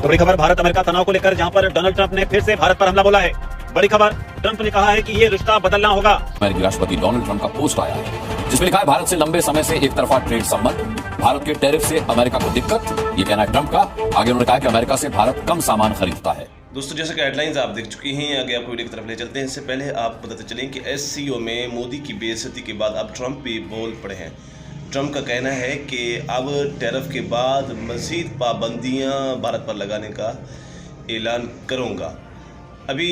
तो बड़ी खबर भारत अमेरिका तनाव को लेकर, जहां पर डोनाल्ड ट्रंप ने फिर से भारत पर हमला बोला है। बड़ी खबर, ट्रंप ने कहा है कि ये रिश्ता बदलना होगा। अमेरिकी राष्ट्रपति डोनाल्ड ट्रंप का पोस्ट आया है जिसमें लिखा है भारत से लंबे समय से एक तरफा ट्रेड संबंध, भारत के टैरिफ से अमेरिका को दिक्कत। ये कहना है ट्रंप का। आगे उन्होंने कहा कि अमेरिका से भारत कम सामान खरीदता है। दोस्तों, जैसे कि हेडलाइंस आप देख चुकी हैं, आगे आपको वीडियो की तरफ ले चलते हैं। इससे पहले आप बताते चलें कि एससीओ में मोदी की बेइज्जती के बाद अब ट्रंप भी बोल पड़े हैं। ट्रंप का कहना है कि अब टैरिफ के बाद मज़ीद पाबंदियां भारत पर लगाने का ऐलान करूंगा। अभी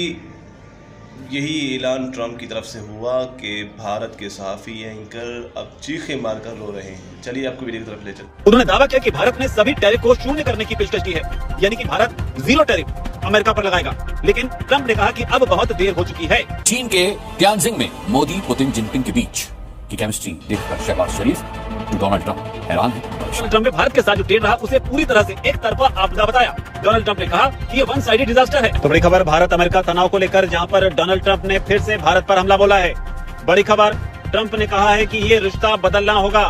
यही ऐलान ट्रंप की तरफ से हुआ कि भारत के सहाफ़ी एंकर अब चीखे मारकर रो रहे हैं। चलिए आपको वीडियो की तरफ ले चलते। उन्होंने दावा किया कि भारत ने सभी टैरिफ को शून्य करने की पेशकश की है, यानी कि भारत जीरो टैरिफ अमेरिका पर लगाएगा। लेकिन ट्रंप ने कहा कि अब बहुत देर हो चुकी है। चीन के तियानजिंग में मोदी पुतिन जिनपिंग के बीच की केमिस्ट्री देखकर शहबाज शरीफ टू डोनाल्ड ट्रंप हैरान है। ट्रंप ने भारत के साथ जो ट्रेड रहा उसे पूरी तरह से एक तरफा आपदा बताया। डोनाल्ड ट्रंप ने कहा कि ये वन साइडेड डिजास्टर है। तो बड़ी खबर भारत अमेरिका तनाव को लेकर, जहां पर डोनाल्ड ट्रंप ने फिर से भारत पर हमला बोला है। बड़ी खबर, ट्रंप ने कहा है कि ये रिश्ता बदलना होगा।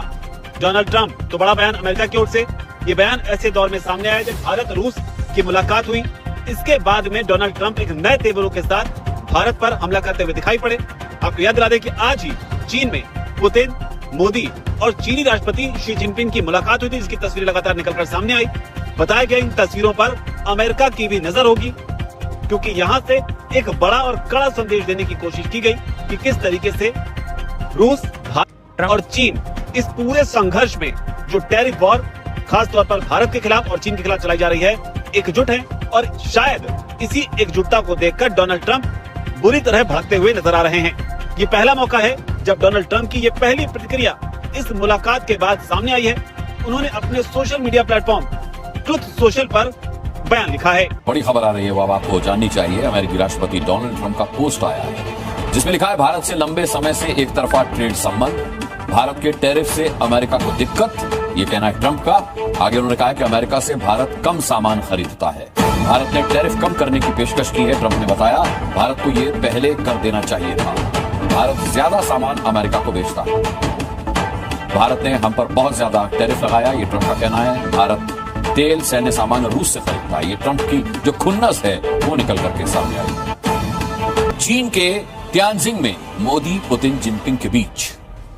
डोनाल्ड ट्रंप तो बड़ा बयान अमेरिका की ओर से। ये बयान ऐसे दौर में सामने आया जब भारत रूस की मुलाकात हुई। इसके बाद में डोनाल्ड ट्रंप एक नए तेवरों के साथ भारत पर हमला करते हुए दिखाई पड़े। आपको याद दिला दें कि आज ही चीन में पुतिन, मोदी और चीनी राष्ट्रपति शी जिनपिंग की मुलाकात हुई थी, जिसकी तस्वीरें लगातार निकलकर सामने आई। बताया गया इन तस्वीरों पर अमेरिका की भी नजर होगी, क्योंकि यहाँ से एक बड़ा और कड़ा संदेश देने की कोशिश की गई कि किस तरीके से रूस, भारत और चीन इस पूरे संघर्ष में जो टैरिफ वॉर खास तौर पर भारत के खिलाफ और चीन के खिलाफ चलाई जा रही है, एकजुट है। और शायद इसी एकजुटता को देखकर डोनाल्ड ट्रंप बुरी तरह भड़कते हुए नजर आ रहे हैं। ये पहला मौका है जब डोनाल्ड ट्रंप की ये पहली प्रतिक्रिया इस मुलाकात के बाद सामने आई है। उन्होंने अपने social media platform truth social पर बयान लिखा है। बड़ी खबर आ रही है, वो अब आपको जाननी चाहिए। अमेरिकी राष्ट्रपति डोनाल्ड ट्रंप का पोस्ट आया है जिसमें लिखा है भारत से लंबे समय से एक तरफा ट्रेड संबंध, भारत के टैरिफ से अमेरिका को दिक्कत। ये कहना है ट्रंप का। आगे उन्होंने कहा कि अमेरिका से भारत कम सामान खरीदता है। भारत ने टैरिफ कम करने की पेशकश की है। ट्रंप ने बताया भारत को ये पहले कर देना चाहिए था। भारत ज्यादा सामान अमेरिका को बेचता है। भारत ने हम पर बहुत ज्यादा टैरिफ लगाया, ये ट्रंप का कहना है। भारत तेल, सैन्य सामान रूस से खरीदता है। ये ट्रंप की जो खुन्नस है वो निकल करके सामने आई। चीन के तियानजिंग में मोदी, पुतिन, जिनपिंग के बीच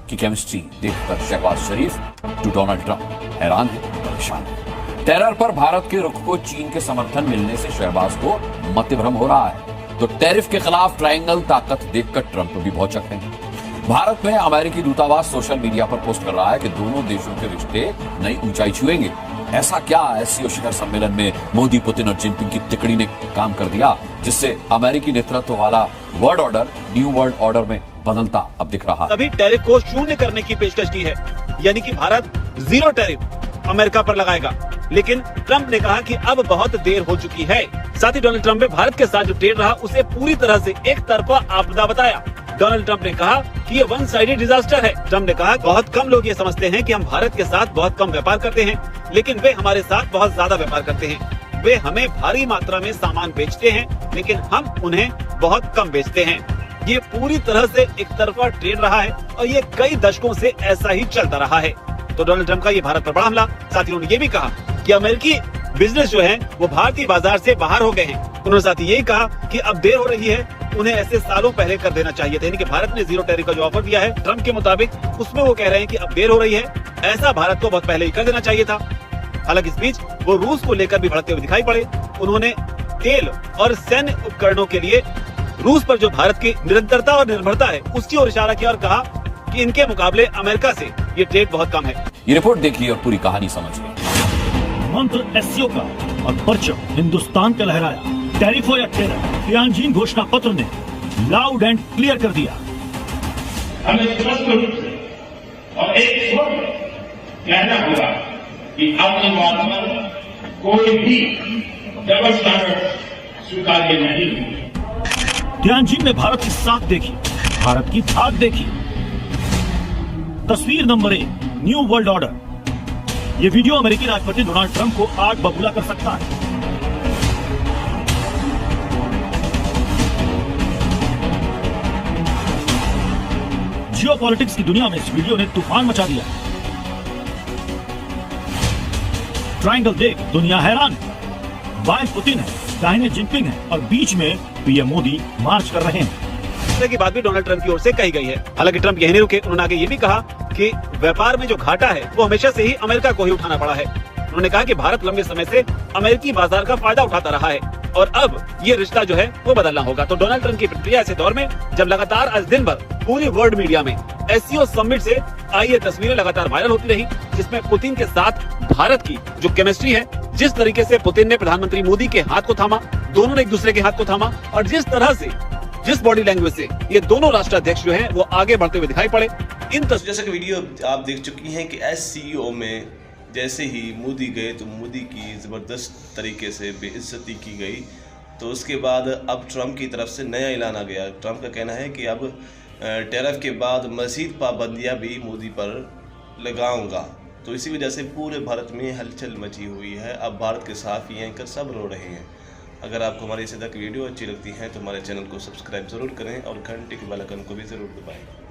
की केमिस्ट्री देखकर शहबाज शरीफ टू डोनाल्ड ट्रंप हैरान है, परेशान है। टेरर पर भारत के रुख को चीन के समर्थन मिलने से शहबाज को मतिभ्रम हो रहा है, तो टैरिफ के खिलाफ ट्रायंगल ताकत देखकर ट्रंप भी भौचक है। भारत में अमेरिकी दूतावास सोशल मीडिया पर पोस्ट कर रहा है कि दोनों देशों के रिश्ते नई ऊंचाई छुएंगे। ऐसा क्या एससीओ शिखर सम्मेलन में मोदी, पुतिन और जिनपिंग की तिकड़ी ने काम कर दिया जिससे अमेरिकी नेतृत्व वाला world order new world order में बदलता अब दिख रहा है। सभी टैरिफ को शून्य करने की पेशकश की है, यानी कि भारत जीरो टैरिफ अमेरिका पर लगाएगा। लेकिन ट्रंप ने कहा कि अब बहुत देर हो चुकी है। साथ ही डोनाल्ड ट्रंप ने भारत के साथ जो ट्रेड रहा उसे पूरी तरह से एक तरफा आपदा बताया। डोनाल्ड ट्रंप ने कहा कि ये वन साइडेड डिजास्टर है। ट्रंप ने कहा बहुत कम लोग ये समझते हैं कि हम भारत के साथ बहुत कम व्यापार करते हैं, लेकिन वे हमारे साथ बहुत ज्यादा व्यापार करते हैं। वे हमें भारी मात्रा में सामान बेचते हैं, लेकिन हम उन्हें बहुत कम बेचते हैं। ये पूरी तरह से एक तरफा ट्रेड रहा है और ये कई दशकों से ऐसा ही चलता रहा है। तो डोनाल्ड ट्रंप का ये भारत पर बड़ा हमला। साथ ही उन्होंने ये भी कहा कि अमेरिकी बिजनेस जो है वो भारतीय बाजार से बाहर हो गए हैं। उन्होंने साथ ही यही कहा कि अब देर हो रही है, उन्हें ऐसे सालों पहले कर देना चाहिए था। यानी कि भारत ने जीरो टैरिफ का जो ऑफर दिया है ट्रंप के मुताबिक, उसमें वो कह रहे हैं कि अब देर हो रही है, ऐसा भारत को बहुत पहले ही कर देना चाहिए था। हालांकि इस बीच वो रूस को लेकर भी भड़कते हुए दिखाई पड़े। उन्होंने तेल और सैन्य उपकरणों के लिए रूस पर जो भारत की निरंतरता और निर्भरता है उसकी ओर इशारा किया और कहा कि इनके मुकाबले अमेरिका से ये ट्रेड बहुत कम है। ये रिपोर्ट देखिए और पूरी कहानी समझिए। मंत्र एससीओ का और परचम हिंदुस्तान का लहराया। टैरिफ हो या टेरर, तियानजिन घोषणा पत्र ने लाउड एंड क्लियर कर दिया। हमें स्पष्ट रूप से और एक स्वर में कहना होगा कि आतंकवाद पर कोई भी डबल स्टैंडर्ड स्वीकार्य नहीं है। तियानजिन में भारत की साख देखी, भारत की धाक देखी। तस्वीर नंबर 1, न्यू वर्ल्ड ऑर्डर। ये वीडियो अमेरिकी राष्ट्रपति डोनाल्ड ट्रंप को आग बबूला कर सकता है। जियोपॉलिटिक्स की दुनिया में इस वीडियो ने तूफान मचा दिया। ट्रायंगल देख दुनिया हैरान। बाएं पुतिन है, दाहिने जिनपिंग है और बीच में पीएम मोदी मार्च कर रहे हैं। इस तरह की बात भी डोनाल्ड ट्रंप की ओर से कही गई है। हालांकि ट्रंप यही नहीं रुके, उन्होंने आगे ये भी कहा कि व्यापार में जो घाटा है वो हमेशा से ही अमेरिका को ही उठाना पड़ा है। उन्होंने कहा कि भारत लंबे समय से अमेरिकी बाजार का फायदा उठाता रहा है और अब ये रिश्ता जो है वो बदलना होगा। तो डोनाल्ड ट्रंप की प्रतिक्रिया ऐसे दौर में जब लगातार आज दिन भर पूरी वर्ल्ड मीडिया में एससीओ समिट से आई ये तस्वीरें लगातार वायरल होती रही, जिसमें पुतिन के साथ भारत की जो केमिस्ट्री है, जिस तरीके से पुतिन ने प्रधानमंत्री मोदी के हाथ को थामा, दोनों ने एक दूसरे के हाथ को थामा और जिस तरह से, जिस बॉडी लैंग्वेज से ये दोनों राष्ट्राध्यक्ष जो हैं वो आगे बढ़ते हुए दिखाई पड़े। जैसा कि वीडियो आप देख चुकी हैं कि एससीओ में जैसे ही मोदी गए तो मोदी की ज़बरदस्त तरीके से बेइज्जती की गई। तो उसके बाद अब ट्रंप की तरफ से नया ऐलान आ गया। ट्रंप का कहना है कि अब टैरिफ के बाद मज़ीद पाबंदियां भी मोदी पर लगाऊंगा। तो इसी वजह से पूरे भारत में हलचल मची हुई है। अब भारत के सहाफ़ी एंकर सब रो रहे हैं। अगर आपको हमारी इस तरह की वीडियो अच्छी लगती है तो हमारे चैनल को सब्सक्राइब ज़रूर करें और घंटे के बेल आइकन को भी ज़रूर दबाएं।